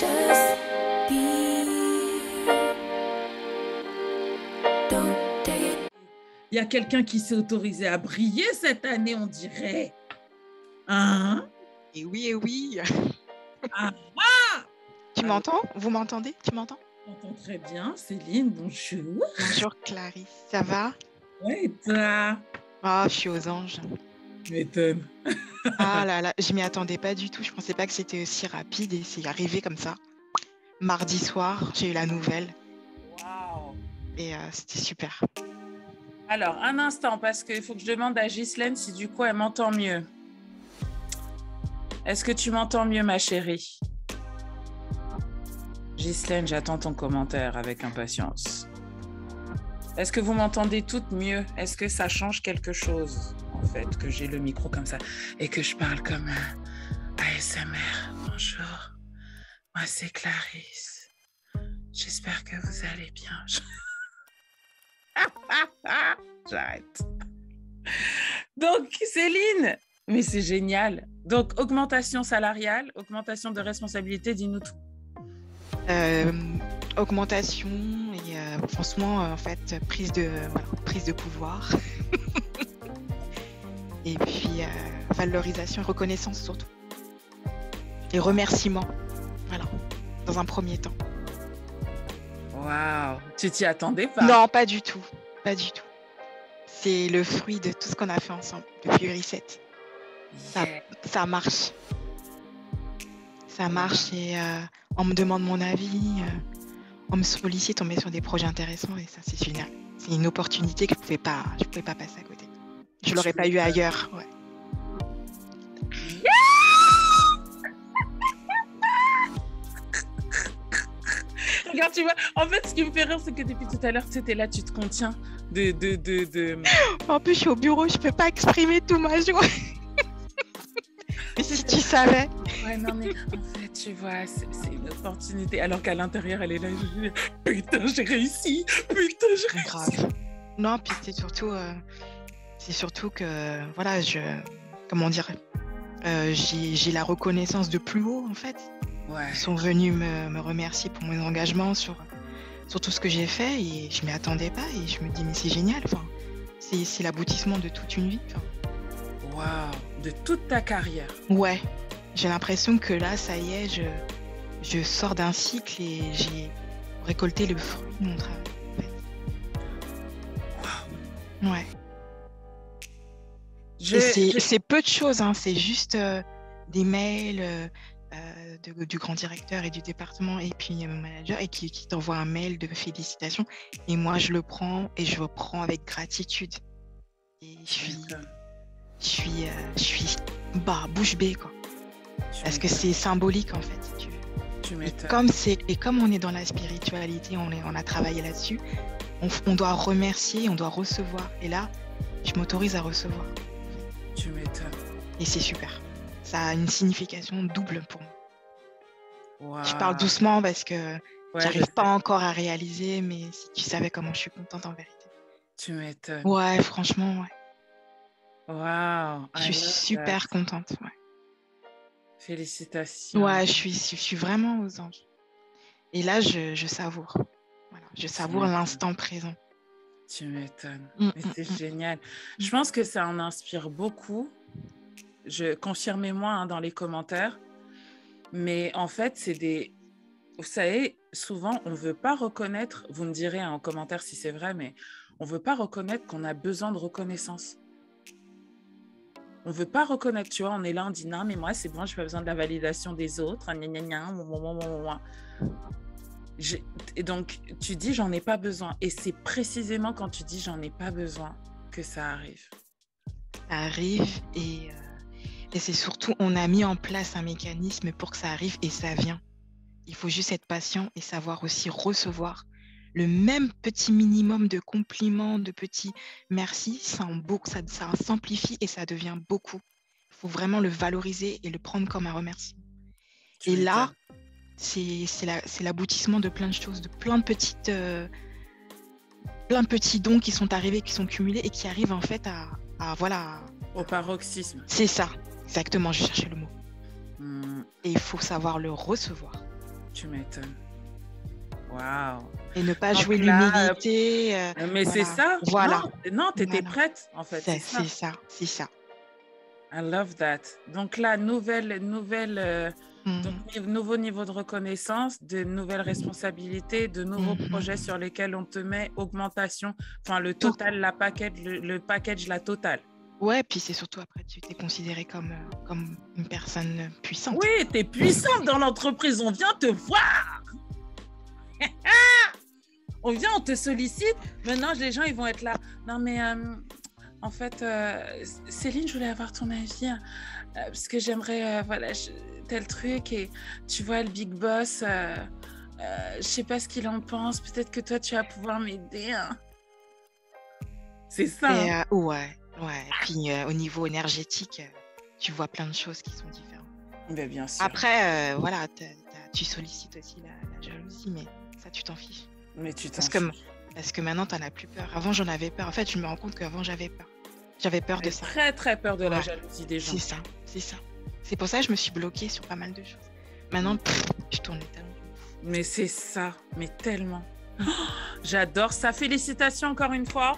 Just be. Don't take it. Il y a quelqu'un qui s'est autorisé à briller cette année, on dirait. Hein? Et oui. Ah, Tu m'entends? Vous m'entendez? Tu m'entends? j'entends très bien. Céline, bonjour. Bonjour Clarisse, ça va? Ouais, et toi? Ah, je suis aux anges. Tu m'étonnes. Ah là là, je m'y attendais pas du tout. Je pensais pas que c'était aussi rapide et c'est arrivé comme ça. Mardi soir, j'ai eu la nouvelle Waouh. et c'était super. Alors, un instant, parce qu'il faut que je demande à Ghislaine si du coup elle m'entend mieux. Est-ce que tu m'entends mieux, ma chérie? Ghislaine, j'attends ton commentaire avec impatience. Est-ce que vous m'entendez toutes mieux? Est-ce que ça change quelque chose, en fait, que j'ai le micro comme ça et que je parle comme un ASMR? Bonjour, moi c'est Clarisse. J'espère que vous allez bien. J'arrête. Donc, Céline, mais c'est génial. Donc, augmentation salariale, augmentation de responsabilité, dis-nous tout. Augmentation et franchement, en fait, prise de pouvoir. Et puis, valorisation, reconnaissance surtout. Et remerciements, voilà, dans un premier temps. Waouh, tu t'y attendais pas? Non, pas du tout. C'est le fruit de tout ce qu'on a fait ensemble depuis Reset. Ça marche. Ça marche et on me demande mon avis, on me sollicite, on met sur des projets intéressants et ça, c'est génial. C'est une opportunité que je pouvais pas passer à côté. Je l'aurais pas eu ailleurs. Ouais. Regarde, tu vois, en fait, ce qui me fait rire, c'est que depuis tout à l'heure, tu étais là, tu te contiens de... En plus, je suis au bureau, je peux pas exprimer tout ma joie. Mais si tu savais. Ouais, non, mais en fait, tu vois, c'est une opportunité. Alors qu'à l'intérieur, elle est là, putain, j'ai réussi. Putain, j'ai réussi. Grave. Non, puis c'est surtout que, voilà, comment dire, j'ai la reconnaissance de plus haut, en fait. Ouais. Ils sont venus me remercier pour mon engagement sur tout ce que j'ai fait et je m'y attendais pas et je me dis, mais c'est génial, enfin, c'est l'aboutissement de toute une vie. Waouh, de toute ta carrière. Ouais, j'ai l'impression que là, ça y est, je sors d'un cycle et j'ai récolté le fruit de mon travail. En fait. Ouais. C'est peu de choses, hein, c'est juste des mails du grand directeur et du département et puis mon manager et qui t'envoie un mail de félicitations et moi je le prends et je le prends avec gratitude et je suis bouche bée quoi. Parce que c'est symbolique en fait si tu veux. Comme on est dans la spiritualité, on a travaillé là-dessus, on doit remercier, on doit recevoir et là je m'autorise à recevoir. Tu m'étonnes. Et c'est super. Ça a une signification double pour moi. Wow. Je parle doucement parce que j'arrive pas encore à réaliser, mais si tu savais comment je suis contente en vérité. Tu m'étonnes. Ouais, franchement, ouais. Waouh. Je suis super contente. Ouais. Félicitations. Ouais, je suis vraiment aux anges. Et là, je savoure. Voilà, je savoure l'instant présent. Tu m'étonnes. Mais c'est génial. Je pense que ça en inspire beaucoup. Confirmez-moi hein, dans les commentaires. Mais en fait, vous savez, souvent, on ne veut pas reconnaître, vous me direz en commentaire si c'est vrai, mais on ne veut pas reconnaître qu'on a besoin de reconnaissance. On ne veut pas reconnaître, tu vois, on est là, on dit non, mais moi, c'est bon, je n'ai pas besoin de la validation des autres. Et donc, tu dis, j'en ai pas besoin. Et c'est précisément quand tu dis, j'en ai pas besoin, que ça arrive. Ça arrive et c'est surtout, on a mis en place un mécanisme pour que ça arrive et ça vient. Il faut juste être patient et savoir aussi recevoir le même petit minimum de compliments, de petits merci, ça s'amplifie et ça devient beaucoup. Il faut vraiment le valoriser et le prendre comme un remerciement. Et là, c'est l'aboutissement de plein de choses, de plein de petits dons qui sont arrivés, qui sont cumulés et qui arrivent en fait à voilà. Au paroxysme. C'est ça, exactement, je cherchais le mot. Et il faut savoir le recevoir. Tu m'étonnes. Waouh. Et ne pas Donc jouer là, l'humilité. mais c'est ça. Voilà. Non, tu étais Voilà. prête, en fait. C'est ça. C'est ça. I love that. Donc là, nouvelle Mhm. donc, nouveau niveau de reconnaissance, de nouvelles responsabilités, de nouveaux Mhm. projets sur lesquels on te met, augmentation, enfin le Tout. total, le package, la totale. Ouais, puis c'est surtout après, tu t'es considérée comme une personne puissante. Oui, tu es puissante dans l'entreprise, on vient te voir. On vient, on te sollicite. Maintenant, les gens, ils vont être là. Non, mais en fait, Céline, je voulais avoir ton avis. Parce que j'aimerais, voilà, tel truc. Et tu vois, le big boss, je sais pas ce qu'il en pense. Peut-être que toi, tu vas pouvoir m'aider. Hein. C'est ça. Et, Hein. ouais. Et puis au niveau énergétique, tu vois plein de choses qui sont différentes. Mais bien sûr. Après, voilà, tu sollicites aussi la jalousie, mais ça, tu t'en fiches. Mais tu t'en Parce que maintenant, tu n'en as plus peur. Avant, j'en avais peur. En fait, je me rends compte qu'avant, j'avais peur. J'avais peur de ça. Très, très peur de la jalousie des gens. C'est ça. C'est pour ça que je me suis bloquée sur pas mal de choses. Maintenant, je tourne les talons. Mais c'est ça, mais tellement. J'adore ça. Félicitations encore une fois.